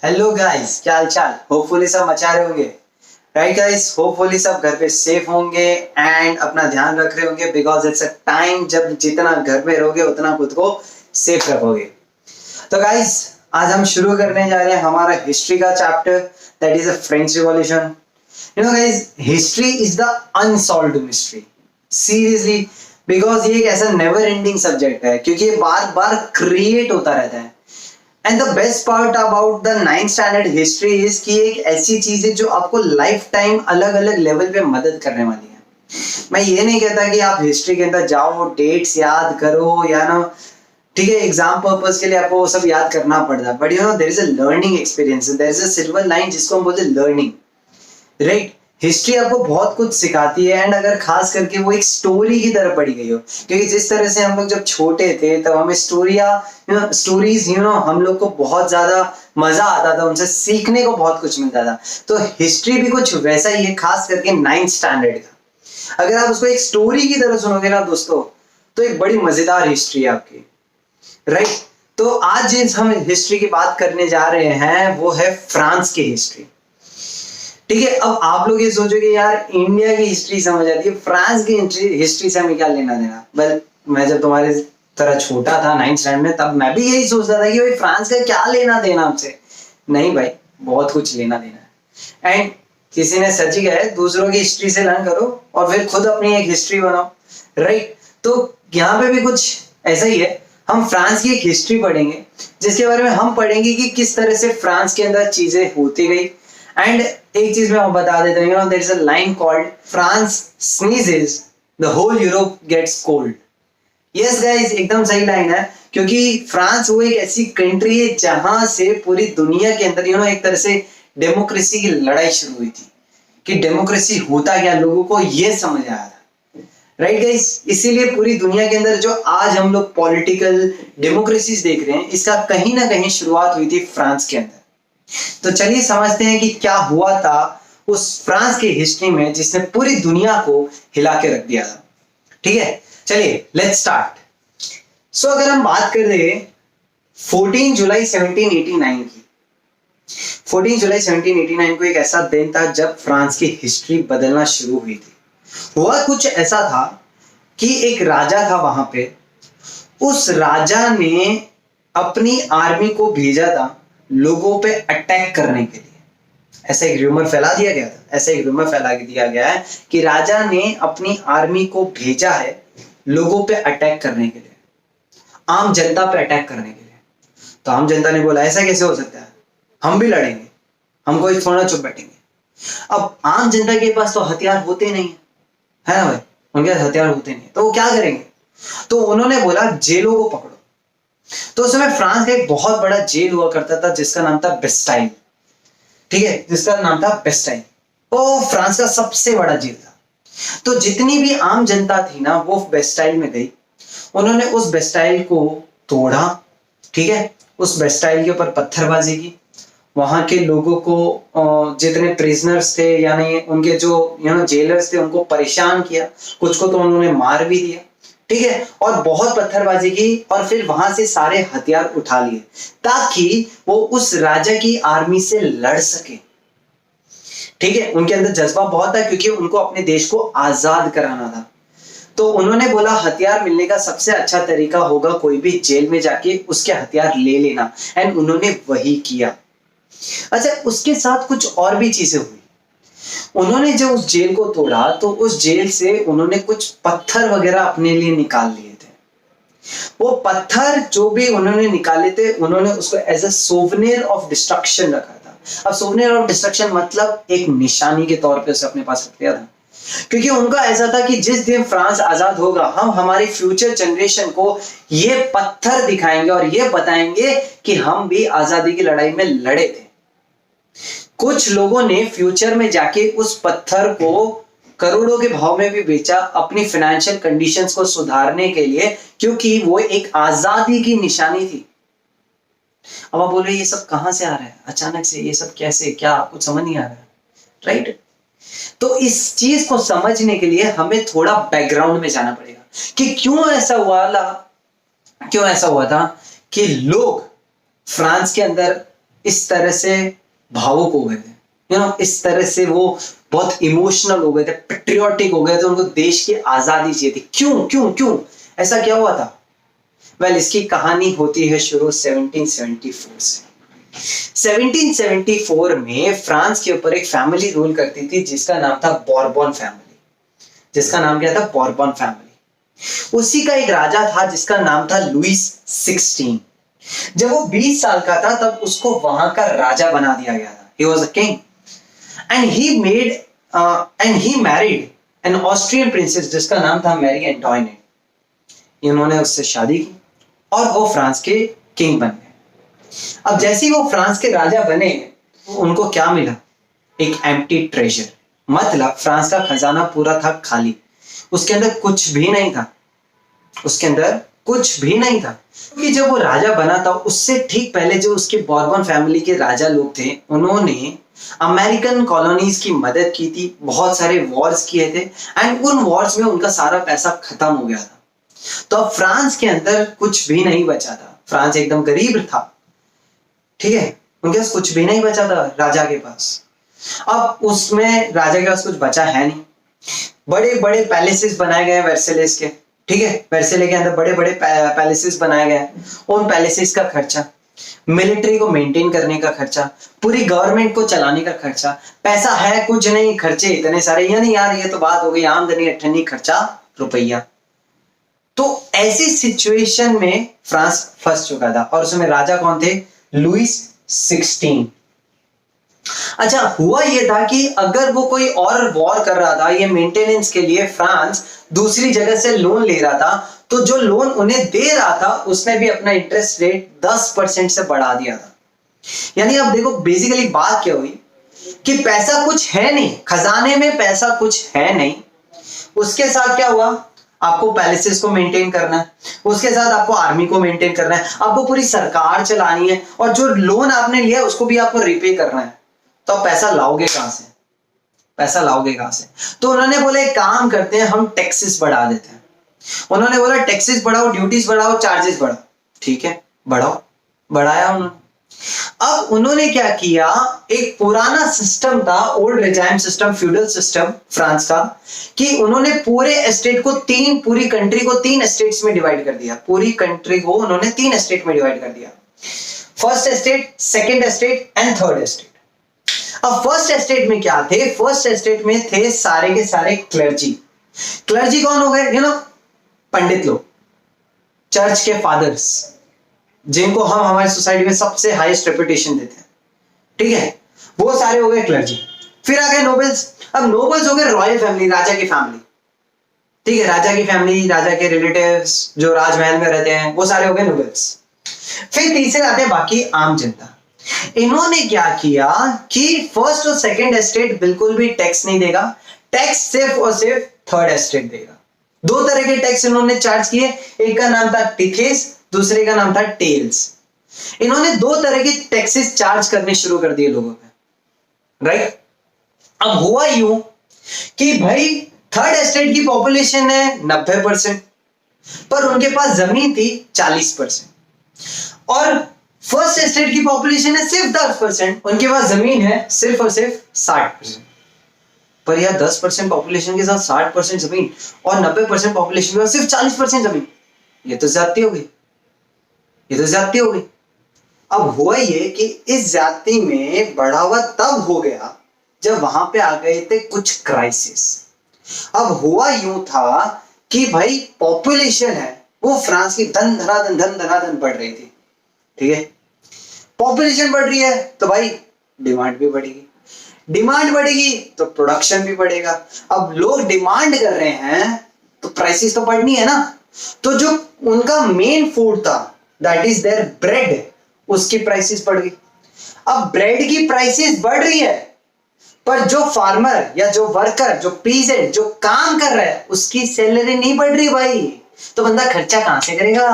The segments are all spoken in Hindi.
हेलो गाइस, क्या हाल चाल। होपफुली सब मचा रहे होंगे। राइट गाइस, होपफुली सब घर पे सेफ होंगे एंड अपना ध्यान रख रहे होंगे बिकॉज इट्स अ टाइम जब जितना घर में रहोगे उतना खुद को सेफ रखोगे। तो गाइस, आज हम शुरू करने जा रहे हैं हमारा हिस्ट्री का chapter, that is a French revolution. You know guys, history is the unsolved mystery. Seriously, because ये एक ऐसा नेवर एंडिंग सब्जेक्ट है क्योंकि ये बार बार क्रिएट होता रहता है। And the best part about the 9th standard history is कि एक ऐसी चीज है जो आपको लाइफ टाइम अलग अलग लेवल पे मदद करने वाली है। मैं ये नहीं कहता कि आप हिस्ट्री के अंदर जाओ, डेट्स याद करो या ना, ठीक है, एग्जाम पर्पस के लिए आपको वो सब याद करना पड़ता है, but you know there is a learning experience, there is a silver line जिसको हम बोलते हैं लर्निंग। राइट, हिस्ट्री आपको बहुत कुछ सिखाती है एंड अगर खास करके वो एक स्टोरी की तरह पढ़ी गई हो, क्योंकि जिस तरह से हम लोग जब छोटे थे तब हमें स्टोरीज हम लोग को बहुत ज्यादा मजा आता था, उनसे सीखने को बहुत कुछ मिलता था। तो हिस्ट्री भी कुछ वैसा ही है, खास करके 9th स्टैंडर्ड का। अगर आप उसको एक स्टोरी की तरह सुनोगे ना दोस्तों, तो एक बड़ी मजेदार हिस्ट्री है आपकी। राइट, तो आज जिस हम हिस्ट्री की बात करने जा रहे हैं वो है फ्रांस की हिस्ट्री। ठीक है, अब आप लोग ये सोचोगे यार इंडिया की हिस्ट्री समझ आती है, फ्रांस की हिस्ट्री से हमें क्या लेना देना। वेल, मैं जब तुम्हारे तरह छोटा था 9th स्टैंडर्ड में, तब मैं भी यही सोचता था कि भाई फ्रांस का क्या लेना देना हमसे। नहीं भाई, बहुत कुछ लेना देना है। एंड किसी ने सच ही कहा है, दूसरों की हिस्ट्री से लर्न करो और फिर खुद अपनी एक हिस्ट्री बनाओ। राइट, तो यहाँ पे भी कुछ ऐसा ही है। हम फ्रांस की एक हिस्ट्री पढ़ेंगे जिसके बारे में हम पढ़ेंगे कि किस तरह से फ्रांस के अंदर चीजें होती गई। एंड एक चीज मैं बता देता हूँ, you know there is a line called France sneezes the whole Europe gets cold. Yes guys, एकदम सही लाइन है, क्योंकि फ्रांस वो एक ऐसी कंट्री है जहां से पूरी दुनिया के अंदर एक तरह से डेमोक्रेसी की लड़ाई शुरू हुई थी कि डेमोक्रेसी होता क्या, लोगों को ये समझ आया था। राइट गाइस, इसीलिए पूरी दुनिया के अंदर जो आज हम लोग पॉलिटिकल डेमोक्रेसीज देख रहे हैं, इसका कहीं ना कहीं शुरुआत हुई थी फ्रांस के अंदर। तो चलिए समझते हैं कि क्या हुआ था उस फ्रांस की हिस्ट्री में जिसने पूरी दुनिया को हिला के रख दिया था। ठीक है, चलिए लेट्स स्टार्ट। सो अगर हम बात कर रहे 14 जुलाई 1789 की, 14 जुलाई 1789 को एक ऐसा दिन था जब फ्रांस की हिस्ट्री बदलना शुरू हुई थी। हुआ कुछ ऐसा था कि एक राजा था वहां पे, उस राजा ने अपनी आर्मी को भेजा था लोगों पे अटैक करने के लिए। ऐसा एक रूमर फैला दिया गया था, ऐसा एक रूमर फैला दिया गया है कि राजा ने अपनी आर्मी को भेजा है लोगों पे अटैक करने के लिए, आम जनता पे अटैक करने के लिए। तो आम जनता ने बोला ऐसा कैसे हो सकता है, हम भी लड़ेंगे, हम कोई थोड़ा चुप बैठेंगे। अब आम जनता के पास तो हथियार होते नहीं है ना भाई, उनके पास हथियार होते नहीं, तो वो क्या करेंगे। तो उन्होंने बोला जेलों को पकड़ो। तो उस समय फ्रांस का एक बहुत बड़ा जेल हुआ करता था जिसका नाम था बेस्टाइल। ठीक है, जिसका नाम था बेस्टाइल, वो फ्रांस का सबसे बड़ा जेल था। तो जितनी भी आम जनता थी ना, वो बेस्टाइल में गई, उन्होंने उस बेस्टाइल को तोड़ा। ठीक है, उस बेस्टाइल के ऊपर पत्थरबाजी की, वहां के लोगों को, जितने प्रिजनर्स थे यानी उनके जो जेलर्स थे, उनको परेशान किया, कुछ को तो उन्होंने मार भी दिया। ठीक है, और बहुत पत्थरबाजी की और फिर वहां से सारे हथियार उठा लिए ताकि वो उस राजा की आर्मी से लड़ सके। ठीक है, उनके अंदर जज्बा बहुत था क्योंकि उनको अपने देश को आजाद कराना था। तो उन्होंने बोला हथियार मिलने का सबसे अच्छा तरीका होगा कोई भी जेल में जाके उसके हथियार ले लेना, एंड उन्होंने वही किया। अच्छा, उसके साथ कुछ और भी चीजें हुई। उन्होंने जब उस जेल को तोड़ा तो उस जेल से उन्होंने कुछ पत्थर वगैरह अपने लिए निकाल लिए थे। वो पत्थर जो भी उन्होंने निकाले थे, उन्होंने उसको as a souvenir of destruction रखा था। अब सोवेनियर ऑफ डिस्ट्रक्शन मतलब एक निशानी के तौर पे उसे अपने पास रख लिया था, क्योंकि उनका ऐसा था कि जिस दिन फ्रांस आजाद होगा, हम हमारी फ्यूचर जनरेशन को ये पत्थर दिखाएंगे और ये बताएंगे कि हम भी आजादी की लड़ाई में लड़े थे। कुछ लोगों ने फ्यूचर में जाके उस पत्थर को करोड़ों के भाव में भी बेचा अपनी फाइनेंशियल कंडीशंस को सुधारने के लिए, क्योंकि वो एक आजादी की निशानी थी। अब आप बोल रहे ये सब कहां से आ रहा है अचानक से, ये सब कैसे, क्या कुछ समझ नहीं आ रहा है। राइट, तो इस चीज को समझने के लिए हमें थोड़ा बैकग्राउंड में जाना पड़ेगा कि क्यों ऐसा हुआ था कि लोग फ्रांस के अंदर इस तरह से भावुक हो गए थे, इस तरह से वो बहुत इमोशनल हो गए थे, पेट्रियोटिक हो गए थे, उनको देश की आजादी चाहिए थी। क्यों क्यों क्यों ऐसा क्या हुआ था? वेल, इसकी कहानी होती है शुरू 1774 से। 1774 में फ्रांस के ऊपर एक फैमिली रूल करती थी जिसका नाम था बॉर्बन फैमिली। जिसका नाम क्या था? Bourbon family. उसी का एक राजा था जिसका नाम था लुईस 16। जब वो 20 साल का था तब उसको वहां का राजा बना दिया गया था। He was a king and he married an Austrian princess जिसका नाम था मैरी एंटोइनेट। इन्होंने उससे शादी की और वो फ्रांस के किंग बन गए। अब जैसे ही वो फ्रांस के राजा बने, उनको क्या मिला? एक एम्प्टी ट्रेजर, मतलब फ्रांस का खजाना पूरा था खाली, उसके अंदर कुछ भी नहीं था, उसके अंदर कुछ भी नहीं था। क्योंकि जब वो राजा बना था उससे ठीक पहले जो उसके बॉर्बन फैमिली के राजा लोग थे, उन्होंने अमेरिकन कॉलोनीज की मदद की थी, बहुत सारे वॉर्स किए थे एंड उन वॉर्स में उनका सारा पैसा खत्म हो गया था। तो अब फ्रांस के अंदर कुछ भी नहीं बचा था। फ्रांस एकदम गरीब था, ठीक है, उनके पास कुछ भी नहीं बचा था राजा के पास। अब उसमें राजा के पास कुछ बचा है नहीं। बड़े बड़े पैलेसेस बनाए गए वर्सेलेस के, ठीक है, वर्सेले के अंदर बड़े बड़े पैलेसेस बनाए गए। उन पैलेसेस का खर्चा, मिलिट्री को मेंटेन करने का खर्चा, पूरी गवर्नमेंट को चलाने का खर्चा, पैसा है कुछ नहीं, खर्चे इतने सारे। यानी यार ये तो बात हो गई आमदनी अठन्नी, खर्चा रुपया। तो ऐसी सिचुएशन में फ्रांस फंस चुका था और उसमें राजा कौन थे? लुईस 16। अच्छा, हुआ यह था कि अगर वो कोई और वॉर कर रहा था, ये मेंटेनेंस के लिए फ्रांस दूसरी जगह से लोन ले रहा था, तो जो लोन उन्हें दे रहा था उसने भी अपना इंटरेस्ट रेट 10% से बढ़ा दिया था। यानी अब देखो बेसिकली बात क्या हुई कि पैसा कुछ है नहीं, खजाने में पैसा कुछ है नहीं, उसके साथ क्या हुआ? आपको पैलेसेस को मेंटेन करना है, उसके साथ आपको आर्मी को मेंटेन करना है, आपको पूरी सरकार चलानी है और जो लोन आपने लिया उसको भी आपको रिपे करना है। तो आप पैसा लाओगे कहां से? पैसा लाओगे कहां से? तो उन्होंने बोला एक काम करते हैं, हम टैक्सेस बढ़ा देते हैं। उन्होंने बोला टैक्सेस बढ़ाओ, ड्यूटीज बढ़ाओ, चार्जेस बढ़ाओ। ठीक है, बढ़ाओ, बढ़ाया उन्होंने। अब उन्होंने क्या किया, एक पुराना सिस्टम था, old regime system, feudal system France का, कि उन्होंने पूरे एस्टेट को पूरी कंट्री को 3 एस्टेट्स में डिवाइड कर दिया। पूरी कंट्री को उन्होंने 3 एस्टेट में डिवाइड कर दिया। First estate, second estate and third estate. अब फर्स्ट एस्टेट में क्या थे? फर्स्ट एस्टेट में थे सारे के सारे क्लर्जी। क्लर्जी कौन हो गए? पंडित लोग, चर्च के फादर्स, जिनको हम हमारी सोसाइटी में सबसे हाईएस्ट रेपुटेशन देते हैं, ठीक है, वो सारे हो गए क्लर्जी। फिर आ गए नोबल्स। अब नोबल्स हो गए रॉयल फैमिली, राजा की फैमिली, ठीक है, राजा की फैमिली, राजा के रिलेटिव्स जो राजमहल में रहते हैं, वो सारे हो गए नोबल्स। फिर तीसरे आते हैं बाकी आम जनता। इन्होंने क्या किया कि फर्स्ट और सेकंड एस्टेट बिल्कुल भी टैक्स नहीं देगा, टैक्स सिर्फ और सिर्फ थर्ड एस्टेट देगा। 2 तरह के टैक्स इन्होंने चार्ज किए, एक का नाम था टिथेस, दूसरे का नाम था टेल्स। इन्होंने 2 तरह के टैक्सेस चार्ज करने शुरू कर दिए लोगों पे, राइट। अब हुआ यूं कि भाई थर्ड एस्टेट की पॉपुलेशन है 90%, पर उनके पास जमीन थी 40%, और फर्स्ट एस्टेट की पॉपुलेशन है सिर्फ 10%, उनके पास जमीन है सिर्फ और सिर्फ 60%। पर यार 10% पॉपुलेशन के साथ 60% जमीन और 90% पॉपुलेशन के साथ सिर्फ 40% जमीन, ये तो ज्यादती हो गई, ये तो ज्यादती हो गई। अब हुआ ये कि इस ज्यादती में बढ़ावा तब हो गया जब वहां पे आ गए थे कुछ क्राइसिस। अब हुआ यूं था कि भाई पॉपुलेशन है वो फ्रांस की धन धनाधन बढ़ रही थी, ठीक है, पॉपुलेशन बढ़ रही है तो भाई डिमांड भी बढ़ेगी, डिमांड बढ़ेगी तो प्रोडक्शन भी बढ़ेगा। अब लोग डिमांड कर रहे हैं तो प्राइसेस तो बढ़नी है ना। तो जो उनका मेन फूड था, दैट इज देयर ब्रेड, उसकी प्राइसेस बढ़ गई। अब ब्रेड की प्राइसेस बढ़ रही है, पर जो फार्मर या जो वर्कर, जो पीजेंट, जो काम कर रहा है, उसकी सैलरी नहीं बढ़ रही भाई, तो बंदा खर्चा कहां से करेगा?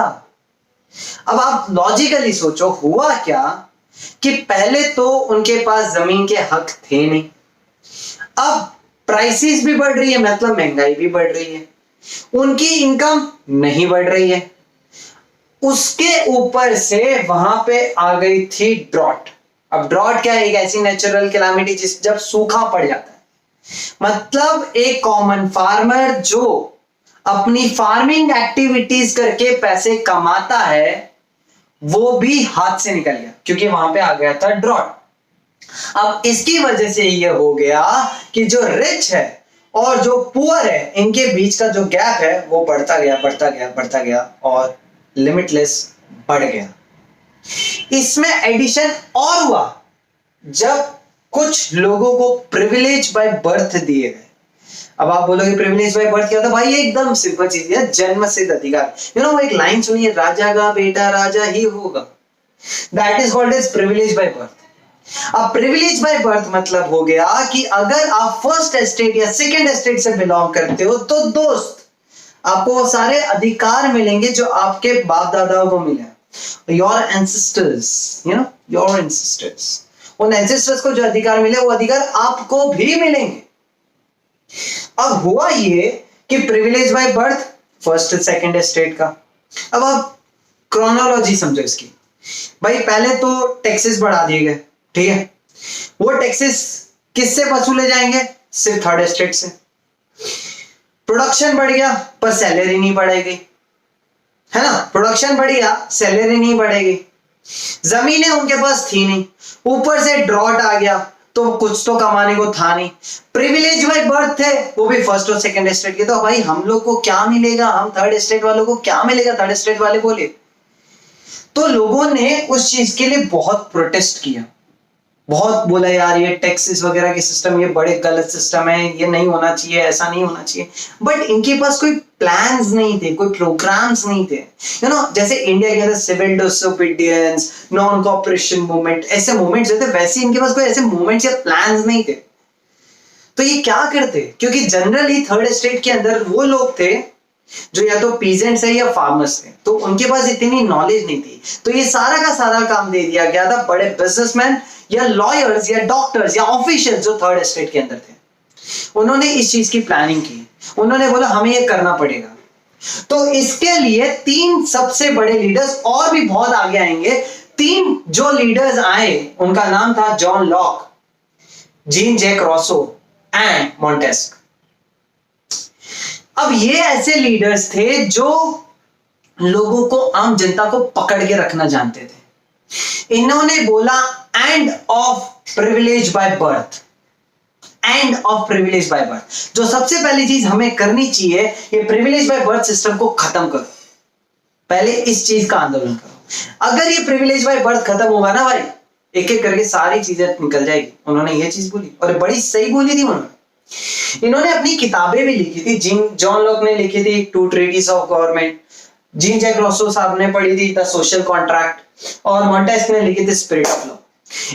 अब आप लॉजिकली सोचो, हुआ क्या कि पहले तो उनके पास जमीन के हक थे नहीं, अब प्राइसेस भी बढ़ रही है, मतलब महंगाई भी बढ़ रही है, उनकी इनकम नहीं बढ़ रही है, उसके ऊपर से वहां पे आ गई थी ड्रॉट, अब ड्रॉट क्या है? एक ऐसी नेचुरल कैलामिटी जिस जब सूखा पड़ जाता है, मतलब एक कॉमन फार्मर जो अपनी फार्मिंग एक्टिविटीज करके पैसे कमाता है वो भी हाथ से निकल गया क्योंकि वहां पे आ गया था ड्रॉट। अब इसकी वजह से ये हो गया कि जो रिच है और जो पुअर है इनके बीच का जो गैप है वो बढ़ता गया बढ़ता गया बढ़ता गया और लिमिटलेस बढ़ गया। इसमें एडिशन और हुआ जब कुछ लोगों को प्रिविलेज बाय बर्थ दिए गए। अब आप बोलोगे प्रिविलेज बाय बर्थ क्या था? भाई एकदम सिंपल चीज है, जन्म सिद्ध अधिकार। वो एक लाइन सुनिए, राजा का बेटा राजा ही होगा, that is called as privilege by birth. अब प्रिविलेज बाय बर्थ मतलब हो गया कि अगर आप फर्स्ट एस्टेट या सेकंड एस्टेट से बिलोंग करते हो तो दोस्त आपको वो सारे अधिकार मिलेंगे जो आपके बाप दादाओं को मिले, योर एंसेस्टर्स, योर एंसेस्टर्स। उन एंसेस्टर्स को जो अधिकार मिले वो अधिकार आपको भी मिलेंगे। अब हुआ ये कि privilege by birth first second estate का। अब आप क्रोनोलॉजी समझो इसकी। भाई पहले तो टैक्सेस बढ़ा दिए गए, ठीक है? वो टैक्सेस किससे वसूले जाएंगे? सिर्फ थर्ड एस्टेट से। प्रोडक्शन बढ़ गया पर सैलरी नहीं बढ़ेगी, है ना? प्रोडक्शन बढ़ गया, सैलरी नहीं बढ़ेगी। जमीनें उनके पास थी नहीं, ऊपर से ड्रॉट आ गया तो कुछ तो कमाने को था नहीं। प्रिविलेज बाय बर्थ थे वो भी फर्स्ट और सेकंड एस्टेट के, तो भाई हम लोग को क्या मिलेगा? हम थर्ड एस्टेट वालों को क्या मिलेगा? थर्ड एस्टेट वाले बोले। तो लोगों ने उस चीज के लिए बहुत प्रोटेस्ट किया, बहुत बोला यार ये टैक्सेस वगैरह के सिस्टम ये बड़े गलत सिस्टम है, ये नहीं होना चाहिए, ऐसा नहीं होना चाहिए। बट इनके पास कोई प्लान्स नहीं थे, कोई प्रोग्राम्स नहीं थे। जैसे इंडिया के अंदर civil disobedience, non cooperation movement, ऐसे मूवमेंट्स थे, वैसे इनके पास कोई ऐसे मूवमेंट्स या प्लान्स नहीं थे। तो ये क्या करते? क्योंकि जनरली थर्ड एस्टेट के अंदर वो लोग थे जो या तो पीजेंट्स है या फार्मर्स थे, तो उनके पास इतनी नॉलेज नहीं थी। तो ये सारा का सारा काम दे दिया गया था बड़े बिजनेसमैन या लॉयर्स या डॉक्टर्स या ऑफिशियल्स जो थर्ड एस्टेट के अंदर थे। उन्होंने इस चीज की प्लानिंग की, उन्होंने बोला हमें ये करना पड़ेगा। तो इसके लिए तीन सबसे बड़े लीडर्स और भी बहुत आगे आएंगे। तीन जो लीडर्स आए उनका नाम था John Locke, Jean Jacques Rousseau and Montesquieu. अब ये ऐसे लीडर्स थे जो लोगों को, आम जनता को पकड़ के रखना जानते थे। इन्होंने बोला end of privilege by birth, end of privilege by birth. जो सबसे पहली चीज हमें करनी चाहिए, ये प्रिविलेज बाय बर्थ सिस्टम को खत्म करो। पहले इस चीज का आंदोलन करो। अगर ये प्रिविलेज बाय बर्थ खत्म होगा ना भाई, एक एक करके सारी चीजें निकल जाएगी। उन्होंने ये चीज बोली और बड़ी सही बोली थी उन्होंने। इन्होंने अपनी किताबें भी लिखी थी। जॉन लॉक ने लिखी थी Two Treatises of Government, Jean Jacques Rousseau साहब ने पढ़ी थी द सोशल कॉन्ट्रैक्ट, और मॉन्टेस्क ने लिखी थी स्पिरिट ऑफ लॉ।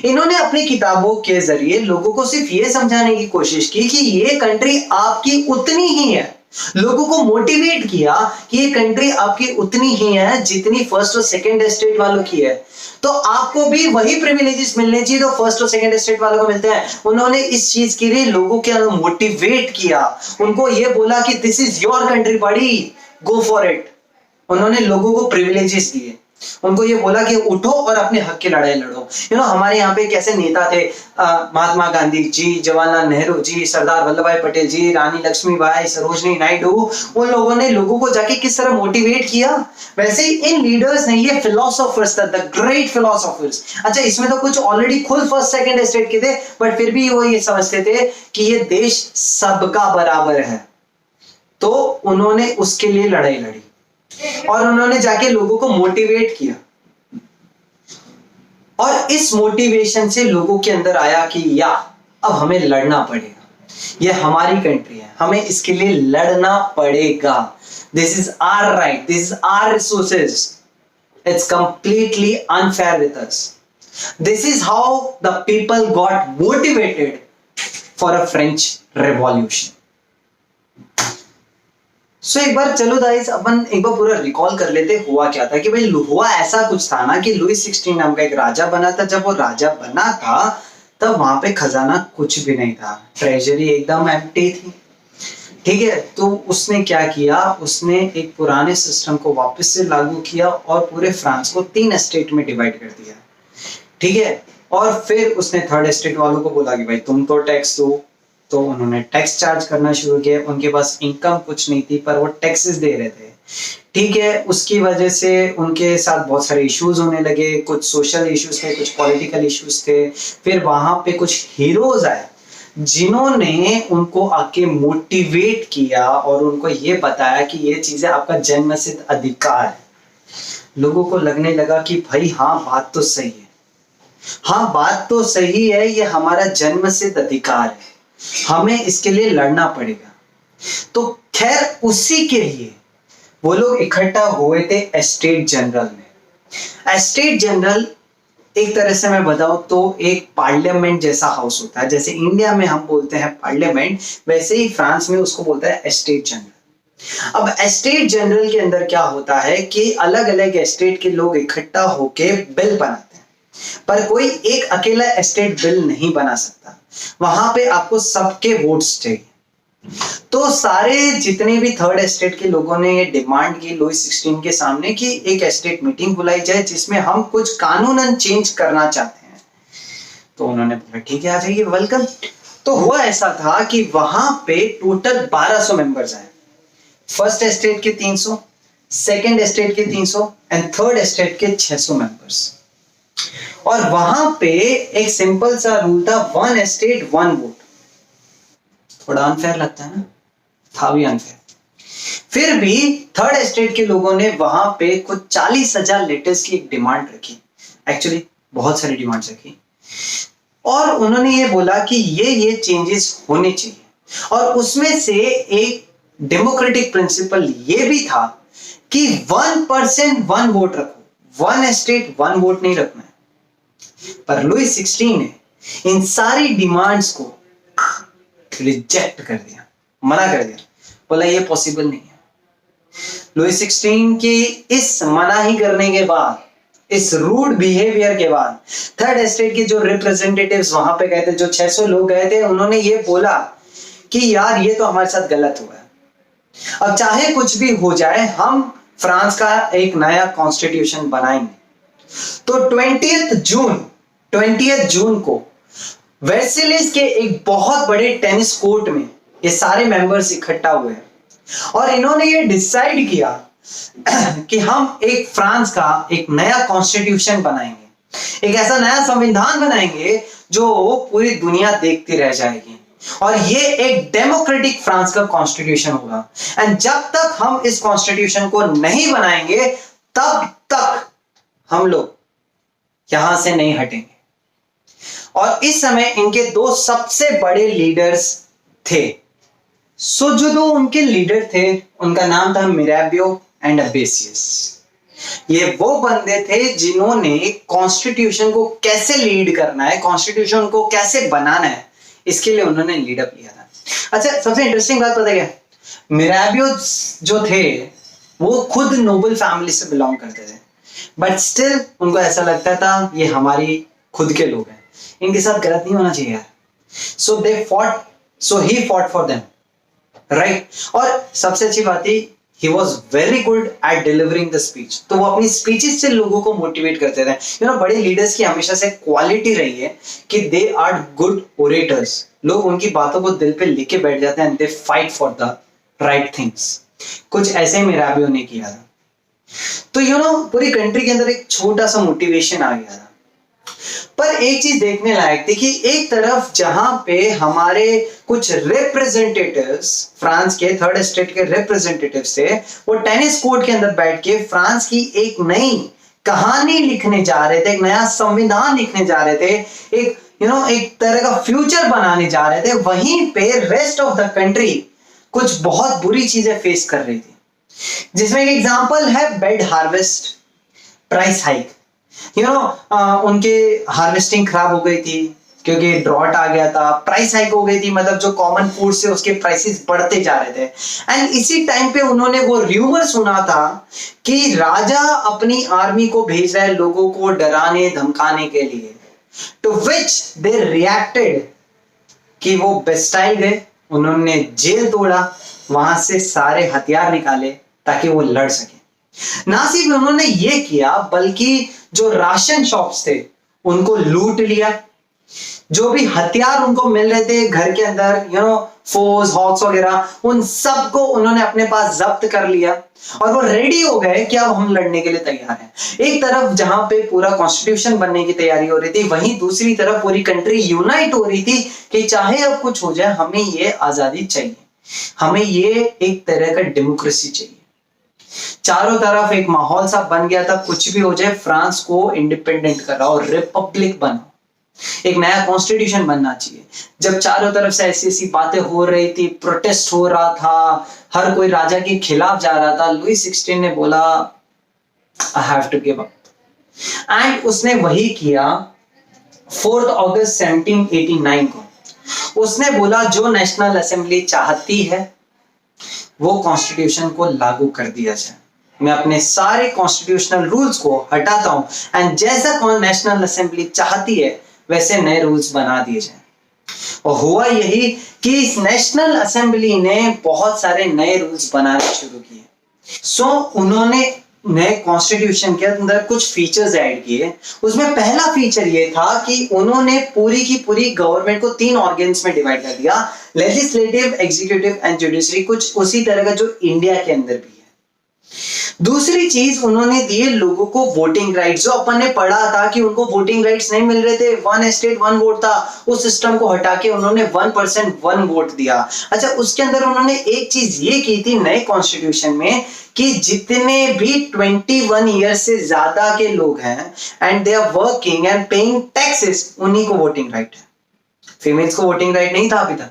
इन्होंने अपनी किताबों के जरिए लोगों को सिर्फ ये समझाने की कोशिश की कि ये कंट्री आपकी उतनी ही है। लोगों को मोटिवेट किया कि ये कंट्री आपकी उतनी ही है जितनी फर्स्ट और सेकंड एस्टेट वालों की है, तो आपको भी वही प्रिविलेजेस मिलने चाहिए तो फर्स्ट और सेकंड एस्टेट वालों को मिलते हैं। उन्होंने इस चीज के लिए लोगों के अंदर मोटिवेट किया, उनको ये बोला कि दिस इज योर कंट्री बड़ी, गो फॉर इट। उन्होंने लोगों को प्रिविलेजेस दिए, उनको ये बोला कि उठो और अपने हक की लड़ाई लड़ो। हमारे यहाँ पे कैसे नेता थे, महात्मा गांधी जी, जवाहरलाल नेहरू जी, सरदार वल्लभ भाई पटेल जी, रानी लक्ष्मीबाई, सरोजनी नायडू, उन लोगों ने लोगों को जाके किस तरह मोटिवेट किया। वैसे ही इन लीडर्स ने, ये फिलोसोफर्स थे, द ग्रेट फिलोसोफर्स। अच्छा, इसमें तो कुछ ऑलरेडी खुद फर्स्ट सेकंड एस्टेट के थे, बट फिर भी वो ये समझते थे कि ये देश सबका बराबर है, तो उन्होंने उसके लिए लड़ाई लड़ी और उन्होंने जाके लोगों को मोटिवेट किया। और इस मोटिवेशन से लोगों के अंदर आया कि या अब हमें लड़ना पड़ेगा, ये हमारी कंट्री है, हमें इसके लिए लड़ना पड़ेगा। This is our right, this is our resources, it's completely unfair with us. This is how the people got motivated for a French revolution. So एक बार चलो गाइस, अपन एक बार पूरा रिकॉल कर लेते हुआ क्या था। कि भाई हुआ ऐसा कुछ था ना कि लुई 16 नाम का एक राजा बना था। जब वो राजा बना था तब वहां पे खजाना कुछ भी नहीं था, ट्रेजरी एकदम एम्प्टी थी, ठीक है। तो उसने क्या किया, उसने एक पुराने सिस्टम को वापस से लागू किया और पूरे फ्रांस को 3 स्टेट में डिवाइड कर दिया, ठीक है। और फिर उसने थर्ड एस्टेट वालों को बोला कि भाई तुम तो टैक्स दो, तो उन्होंने टैक्स चार्ज करना शुरू किया। उनके पास इनकम कुछ नहीं थी पर वो टैक्सेस दे रहे थे, ठीक है। उसकी वजह से उनके साथ बहुत सारे इश्यूज होने लगे, कुछ सोशल इश्यूज थे, कुछ पॉलिटिकल इश्यूज थे। फिर वहां पे कुछ हीरोज आए जिन्होंने उनको आके मोटिवेट किया और उनको ये बताया कि ये चीजें आपका जन्मसिद्ध अधिकार है। लोगों को लगने लगा कि भाई हाँ बात तो सही है, हाँ बात तो सही है, ये हमारा जन्मसिद्ध अधिकार है, हमें इसके लिए लड़ना पड़ेगा। तो खैर उसी के लिए वो लोग इकट्ठा हुए थे एस्टेट जनरल में। एस्टेट जनरल एक तरह से मैं बताऊं तो एक पार्लियामेंट जैसा हाउस होता है। जैसे इंडिया में हम बोलते हैं पार्लियामेंट, वैसे ही फ्रांस में उसको बोलता है एस्टेट जनरल। अब एस्टेट जनरल के अंदर क्या होता है कि अलग अलग एस्टेट के लोग इकट्ठा होके बिल बनाते हैं, पर कोई एक अकेला एस्टेट बिल नहीं बना सकता। वहां पे आपको सबके वोट्स चाहिए। तो सारे जितने भी थर्ड एस्टेट के लोगों ने ये डिमांड की लुई 16 के सामने कि एक एस्टेट मीटिंग बुलाई जाए जिसमें हम कुछ कानूनन चेंज करना चाहते हैं। तो उन्होंने बोला ठीक है आ जाइए, वेलकम। तो हुआ ऐसा था कि वहां पे टोटल 1200 मेंबर्स आए। फर्स्ट एस्टेट के 300, सेकेंड एस्टेट के 300 एंड थर्ड एस्टेट के 600 मेंबर्स। और वहां पे एक सिंपल सा रूल था, वन एस्टेट वन वोट। थोड़ा अनफेयर लगता है ना, था भी अनफेयर। फिर भी थर्ड एस्टेट के लोगों ने वहां पे कुछ 40,000 लेटर्स की एक डिमांड रखी, एक्चुअली बहुत सारी डिमांड्स रखी। और उन्होंने ये बोला कि ये चेंजेस होने चाहिए। और उसमें से एक डेमोक्रेटिक प्रिंसिपल ये भी था कि 1% वन वोट रखो, वन एस्टेट वन वोट नहीं रखना है। पर लुई 16 ने इन सारी डिमांड्स को रिजेक्ट कर दिया, मना कर दिया, बोला ये पॉसिबल नहीं है। लुई 16 की इस मनाही करने के बाद, इस रूड बिहेवियर के बाद, थर्ड एस्टेट के जो रिप्रेजेंटेटिव्स वहां पे गए थे, जो 600 लोग गए थे, उन्होंने ये बोला कि यार ये तो हमारे साथ गलत हुआ है, अब चाहे कुछ भी हो जाए हम फ्रांस का एक नया कॉन्स्टिट्यूशन बनाएंगे। तो 20th जून को वर्सेलिस के एक बहुत बड़े टेनिस कोर्ट में ये सारे मेंबर्स इकट्ठा हुए और इन्होंने ये डिसाइड किया कि हम एक फ्रांस का एक नया कॉन्स्टिट्यूशन बनाएंगे, एक ऐसा नया संविधान बनाएंगे जो पूरी दुनिया देखती रह जाएगी। और ये एक डेमोक्रेटिक फ्रांस का कॉन्स्टिट्यूशन होगा। एंड जब तक हम इस कॉन्स्टिट्यूशन को नहीं बनाएंगे तब तक हम लोग यहां से नहीं हटेंगे। और इस समय इनके दो सबसे बड़े लीडर्स थे। सो जो दो उनके लीडर थे उनका नाम था मिराबियो एंड अबेसियस। ये वो बंदे थे जिन्होंने कॉन्स्टिट्यूशन को कैसे लीड करना है, कॉन्स्टिट्यूशन को कैसे बनाना है, इसके लिए उन्होंने लीडअप लिया था। अच्छा, सबसे इंटरेस्टिंग बात पता क्या, मिराबियो जो थे वो खुद नोबल फैमिली से बिलोंग करते थे, बट स्टिल उनको ऐसा लगता था ये हमारी खुद के लोग हैं, इनके साथ गलत नहीं होना चाहिए यार। So they fought, so he fought for them, right. और सबसे अच्छी बात थी he was very good at delivering the speech। तो वो अपनी स्पीचेस से लोगों को मोटिवेट करते थे। यू नो, बड़े लीडर्स की हमेशा से क्वालिटी रही है कि दे आर गुड ओरेटर्स। लोग उनकी बातों को दिल पे लिख के बैठ जाते हैं and they fight for the right things. कुछ ऐसे ही मिराबियो ने किया था। तो यू नो, पूरी कंट्री के अंदर एक छोटा सा मोटिवेशन आ गया था। पर एक चीज देखने लायक थी कि एक तरफ जहां पे हमारे कुछ रिप्रेजेंटेटिव्स, फ्रांस के थर्ड एस्टेट के रिप्रेजेंटेटिव्स थे, वो टेनिस कोर्ट के अंदर बैठ के फ्रांस की एक नई कहानी लिखने जा रहे थे, एक नया संविधान लिखने जा रहे थे, एक एक तरह का फ्यूचर बनाने जा रहे थे। वहीं पे रेस्ट ऑफ द कंट्री कुछ बहुत बुरी चीजें फेस कर रही थी, जिसमें एक एग्जांपल है बेड हार्वेस्ट, प्राइस हाइक। उनके हार्वेस्टिंग खराब हो गई थी क्योंकि ड्रॉट आ गया था, प्राइस हाइक हो गई थी, मतलब जो कॉमन फूड से उसके प्राइसेस बढ़ते जा रहे थे। एंड इसी टाइम पे उन्होंने वो र्यूमर सुना था कि राजा अपनी आर्मी को भेज रहा है लोगों को डराने धमकाने के लिए। टू विच दे रिएक्टेड कि वो बेस्टाइल गए, उन्होंने जेल तोड़ा, वहां से सारे हथियार निकाले ताकि वो लड़ सके। ना सिर्फ उन्होंने ये किया बल्कि जो राशन शॉप्स थे उनको लूट लिया, जो भी हथियार उनको मिल रहे थे घर के अंदर, फोर्स हॉक्स वगैरह, उन सब को उन्होंने अपने पास जब्त कर लिया और वो रेडी हो गए कि अब हम लड़ने के लिए तैयार हैं। एक तरफ जहां पे पूरा कॉन्स्टिट्यूशन बनने की तैयारी हो रही थी, वहीं दूसरी तरफ पूरी कंट्री यूनाइट हो रही थी कि चाहे अब कुछ हो जाए, हमें ये आजादी चाहिए, हमें ये एक तरह का डेमोक्रेसी चाहिए। चारों तरफ एक माहौल सा बन गया था, कुछ भी हो जाए फ्रांस को इंडिपेंडेंट कराओ, रिपब्लिक बनाओ, एक नया कॉन्स्टिट्यूशन बनना चाहिए। जब चारों तरफ से ऐसी ऐसी बातें हो रही थी, प्रोटेस्ट हो रहा था, हर कोई राजा के खिलाफ जा रहा था, लुई 16 ने बोला I have to give up, and उसने वही किया 4 अगस्त 1789 को। उसने बोला जो नेशनल असेंबली चाहती है वो कॉन्स्टिट्यूशन को लागू कर दिया जाए, मैं अपने सारे कॉन्स्टिट्यूशनल रूल्स को हटाता हूं एंड जैसा नेशनल असेंबली चाहती है वैसे नए रूल्स बना दिए जाए। और हुआ यही कि इस नेशनल असेंबली ने बहुत सारे नए रूल्स बनाने शुरू किए। सो उन्होंने नए कॉन्स्टिट्यूशन के अंदर कुछ फीचर्स ऐड किए। उसमें पहला फीचर ये था कि उन्होंने पूरी की पूरी गवर्नमेंट को 3 ऑर्गन्स में डिवाइड कर दिया, लेजिस्लेटिव, एग्जीक्यूटिव एंड जुडिशरी, कुछ उसी तरह का जो इंडिया के अंदर भी है। दूसरी चीज उन्होंने दिए लोगों को वोटिंग राइट्स। जो अपन ने पढ़ा था कि उनको वोटिंग राइट्स नहीं मिल रहे थे, 1 स्टेट 1 वोट था, उस सिस्टम को हटा के उन्होंने 1% 1 वोट दिया। अच्छा, उसके अंदर उन्होंने एक चीज ये की थी नए कॉन्स्टिट्यूशन में कि जितने भी 21 ईयर से ज्यादा के लोग हैं and they are working and paying taxes, उन्हीं को वोटिंग राइट है, फीमेल्स को वोटिंग राइट नहीं था अभी तक।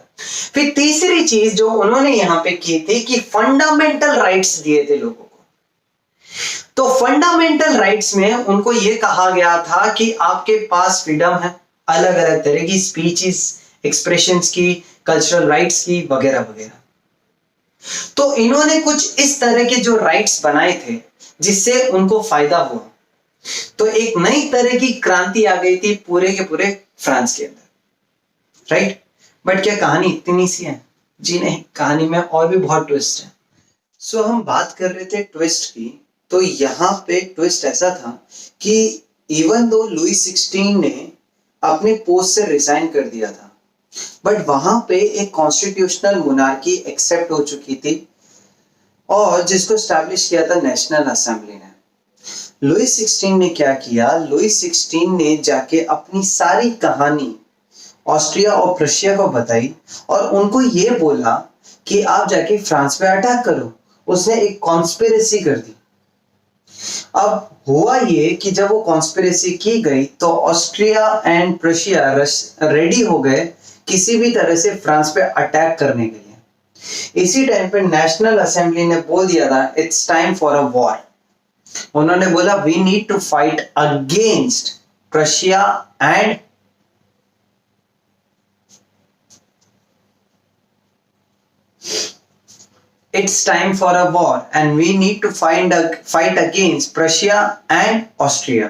फिर तीसरी चीज जो उन्होंने यहां पे की थी कि फंडामेंटल राइट्स दिए थे लोगों को। तो फंडामेंटल राइट्स में उनको यह कहा गया था कि आपके पास फ्रीडम है अलग अलग तरह की स्पीचेस, एक्सप्रेशंस की, कल्चरल राइट्स की, वगैरह वगैरह। तो इन्होंने कुछ इस तरह के जो राइट्स बनाए थे जिससे उनको फायदा हुआ। तो एक नई तरह की क्रांति आ गई थी पूरे के पूरे फ्रांस के अंदर, राइट। बट क्या कहानी इतनी सी है? जी नहीं, कहानी में और भी बहुत ट्विस्ट है। सो हम बात कर रहे थे ट्विस्ट की, तो यहाँ पे ट्विस्ट ऐसा था कि इवन दो लुई 16 ने अपने पोस्ट से रिजाइन कर दिया था, बट वहां पे एक कॉन्स्टिट्यूशनल मोनार्की एक्सेप्ट हो चुकी थी और जिसको स्टैब्लिश किया था नेशनल असेंबली ने। लुई 16 ने क्या किया? लुई 16 ने जाके अपनी सारी कहानी ऑस्ट्रिया और प्रशिया को बताई और उनको ये बोला कि आप जाके फ्रांस पे अटैक करो। उसने एक कॉन्स्पिरेसी कर दी। अब हुआ ये कि जब वो कॉन्स्पिरेसी की गई तो ऑस्ट्रिया एंड प्रशिया रेडी हो गए किसी भी तरह से फ्रांस पे अटैक करने के लिए। इसी टाइम पे नेशनल असेंबली ने बोल दिया था it's time for a war. उन्होंने बोला we need to fight against Prussia and it's time for a war and we need to fight against Prussia and Austria।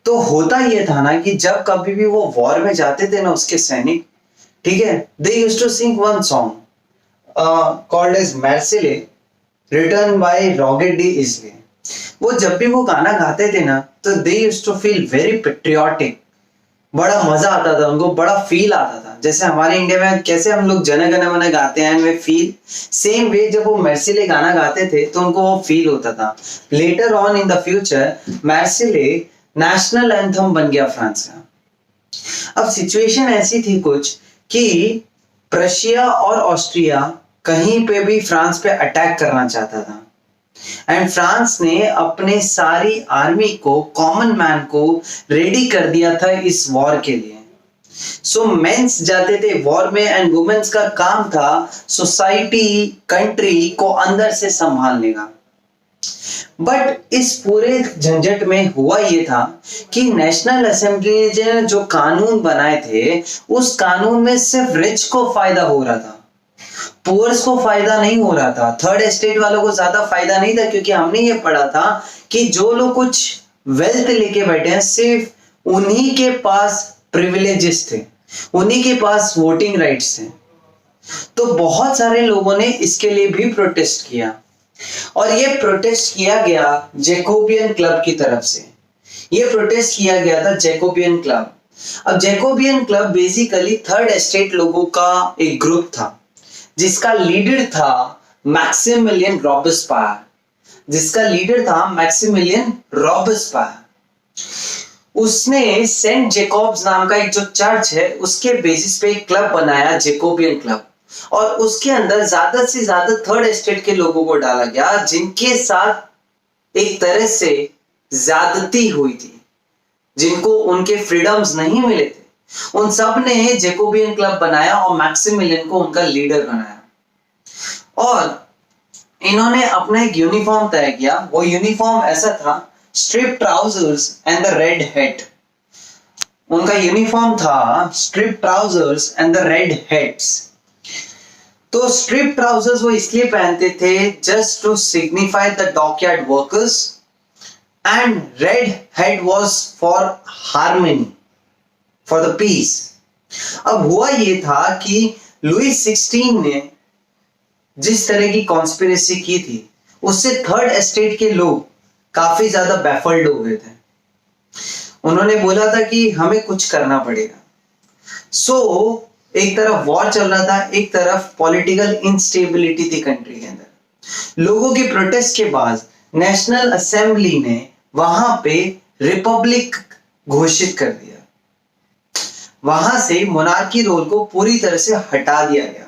तो होता ये था ना कि जब कभी भी वो वॉर में जाते थे ना उसके सैनिक, ठीक है, they used to sing one song called as Marseillaise written by Roger de Isle। वो जब भी वो गाना गाते थे ना तो they used to feel very patriotic, बड़ा मजा आता था उनको, बड़ा फील आता था। जैसे हमारे इंडिया में कैसे हम लोग जन गण मन गाते हैं वे फील, सेम वे जब वो मैर्सिले गाना गाते थे तो उनको वो फील होता था। Later on in the future Marseillaise national anthem बन गया फ्रांस का। अब सिचुएशन ऐसी थी कुछ कि प्रशिया और ऑस्ट्रिया कहीं पे भी फ्रांस पे अटैक करना चाहता था एंड फ्रांस ने अपने सारी आर्मी को, कॉमन मैन को रेडी कर दिया था इस वॉर के लिए। सो मेंस जाते थे वॉर में एंड वुमेन्स का काम था सोसाइटी, कंट्री को अंदर से संभालने का। बट इस पूरे झंझट में हुआ ये था कि नेशनल असेंबली ने जो कानून बनाए थे उस कानून में सिर्फ रिच को फायदा हो रहा था, पुअर्स को फायदा नहीं हो रहा था। थर्ड एस्टेट वालों को ज्यादा फायदा नहीं था, क्योंकि हमने ये पढ़ा था कि जो लोग कुछ वेल्थ लेके बैठे हैं सिर्फ उन्हीं के पास प्रिविलेजेस थे, उन्हीं के पास वोटिंग राइट्स थे। तो बहुत सारे लोगों ने इसके लिए भी प्रोटेस्ट किया और ये प्रोटेस्ट किया गया जैकोबियन क्लब की तरफ से ये प्रोटेस्ट किया गया था जैकोबियन क्लब। अब Jacobian club basically third estate लोगों का एक ग्रुप था, जिसका लीडर था मैक्सिमिलियन रॉबेस्पायर, उसने सेंट जेकॉब्स नाम का एक जो चर्च है उसके बेसिस पे एक क्लब बनाया, जैकोबियन क्लब, और उसके अंदर ज्यादा से ज्यादा थर्ड एस्टेट के लोगों को डाला गया, जिनके साथ एक तरह से ज्यादती हुई थी, जिनको उनके फ्रीडम्स नहीं मिले थे, उन सब ने जैकोबियन क्लब बनाया और मैक्सिमिलियन को उनका लीडर बनाया। और इन्होंने अपना एक यूनिफॉर्म तय किया। वो यूनिफॉर्म ऐसा था, strip trousers and the red head. उनका यूनिफॉर्म था strip trousers and the red heads. तो स्ट्रिप ट्राउजर्स वो इसलिए पहनते थे just to signify the dockyard workers, and red head was for harmony, for the peace. अब हुआ ये था कि लुई 16 ने जिस तरह की कॉन्स्पिरेसी की थी, उससे थर्ड एस्टेट के लोग काफी ज्यादा बैफल्ड हो गए थे। उन्होंने बोला था कि हमें कुछ करना पड़ेगा। एक तरफ वॉर चल रहा था, एक तरफ पॉलिटिकल इंस्टेबिलिटी थी कंट्री के अंदर। लोगों की प्रोटेस्ट के बाद नेशनल असेंबली ने वहां पे रिपब्लिक घोषित कर दिया। वहां से मोनार्की रोल को पूरी तरह से हटा दिया गया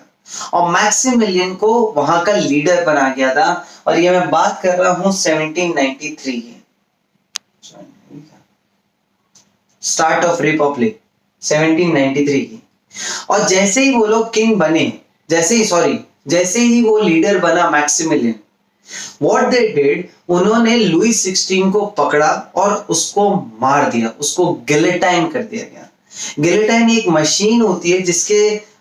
और मैक्सिमिलियन को वहां का लीडर बना गया था। और ये मैं बात कर रहा हूं 1793 की, स्टार्ट ऑफ रिपब्लिक 1793 की। और जैसे ही वो लोग किंग बने, जैसे ही वो लीडर बना मैक्सिमिलियन, व्हाट दे डिड, उन्होंने लुई 16 को पकड़ा और उसको मार दिया, उसको गिलेटाइन कर दिया गया। गिलेटाइन एक मशीन होती है जिसके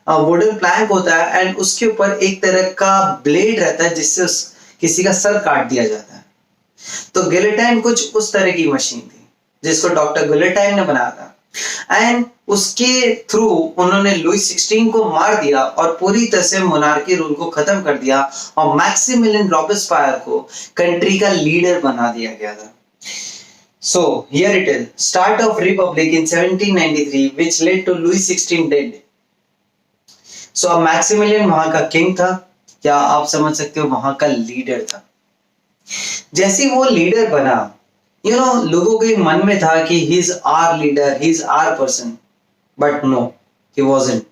वुडन प्लैंक होता है एंड उसके ऊपर एक तरह का ब्लेड रहता है जिससे किसी का सर काट दिया जाता है। तो गिलेटाइन कुछ उस तरह की मशीन थी जिसको डॉक्टर गिलेटाइन ने बनाया था, एंड उसके थ्रू उन्होंने लुई 16 को मार दिया और पूरी तरह से मोनार्की रूल को खत्म कर दिया और मैक्सिमिलियन रॉबेस्पायर को कंट्री का लीडर बना दिया गया था। So here it is, start of republic in 1793, which led to Louis 16 dead. So अब मैक्सिमिलियन वहां का किंग था, या आप समझ सकते हो वहां का लीडर था। जैसे वो लीडर बना, लोगों के मन में था कि he is our leader, he is our person, but no, he wasn't.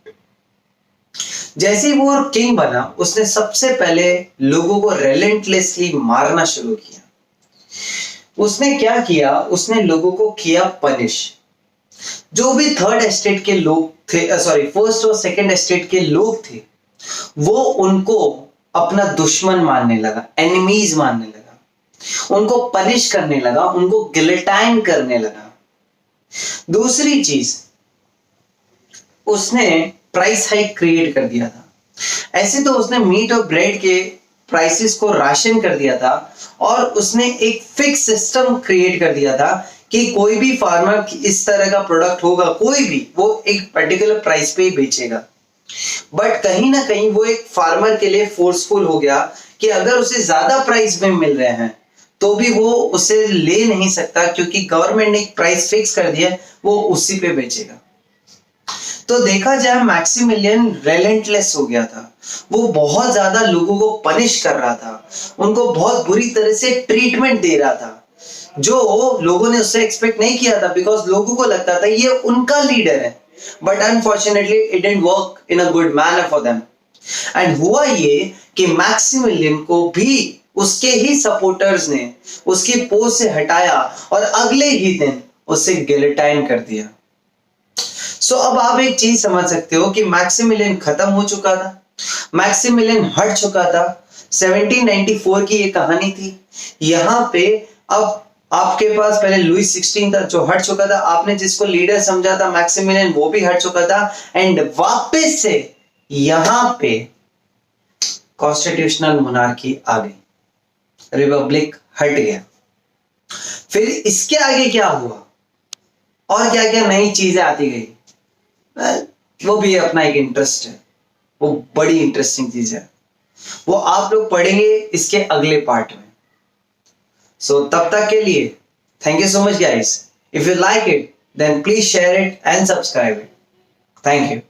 जैसे वो किंग बना, उसने सबसे पहले लोगों को relentlessly मारना शुरू किया। उसने क्या किया, उसने लोगों को किया पनिश। जो भी थर्ड एस्टेट के लोग थे, फर्स्ट और सेकंड एस्टेट के लोग थे, वो उनको अपना दुश्मन मानने लगा, एनिमीज मानने लगा, उनको पनिश करने लगा, उनको गिलेटाइन करने लगा। दूसरी चीज, उसने प्राइस हाइक क्रिएट कर दिया था। ऐसे तो उसने मीट और ब्रेड के प्राइसेस को राशन कर दिया था, और उसने एक फिक्स सिस्टम क्रिएट कर दिया था कि कोई भी फार्मर इस तरह का प्रोडक्ट होगा, कोई भी, वो एक पर्टिकुलर प्राइस पे ही बेचेगा। बट कहीं ना कहीं वो एक फार्मर के लिए फोर्सफुल हो गया कि अगर उसे ज्यादा प्राइस में मिल रहे हैं तो भी वो उसे ले नहीं सकता, क्योंकि गवर्नमेंट ने एक प्राइस फिक्स कर दिया, वो उसी पे बेचेगा। तो देखा जाए, मैक्सिमिलियन रेलेंटलेस हो गया था। वो बहुत ज्यादा लोगों को पनिश कर रहा था, उनको बहुत बुरी तरह से ट्रीटमेंट दे रहा था, जो लोगों ने उससे एक्सपेक्ट नहीं किया था, बिकॉज लोगों को लगता था ये उनका लीडर है। But unfortunately it didn't work in a good manner for them. And हुआ ये कि मैक्सिमिलियन को भी उसके ही सपोर्टर्स ने उसकी पोस्ट से हटाया और अगले ही दिन उसे गिलेटाइन कर दिया। अब आप एक चीज समझ सकते हो कि मैक्सिमिलियन खत्म हो चुका था, मैक्सिमिलियन हट चुका था। 1794 की ये कहानी थी। यहां पे अब आपके पास पहले लुई 16 था जो हट चुका था, आपने जिसको लीडर समझा था मैक्सिमिलियन, वो भी हट चुका था, एंड वापस से यहां पे कॉन्स्टिट्यूशनल मोनार्की आ गई, रिपब्लिक हट गया। फिर इसके आगे क्या हुआ और क्या क्या नई चीजें आती गई, वो भी अपना एक इंटरेस्ट है, वो बड़ी इंटरेस्टिंग चीज है, वो आप लोग पढ़ेंगे इसके अगले पार्ट में। तब तक के लिए thank you so much guys. If you like it, then please share it and subscribe it. Thank you.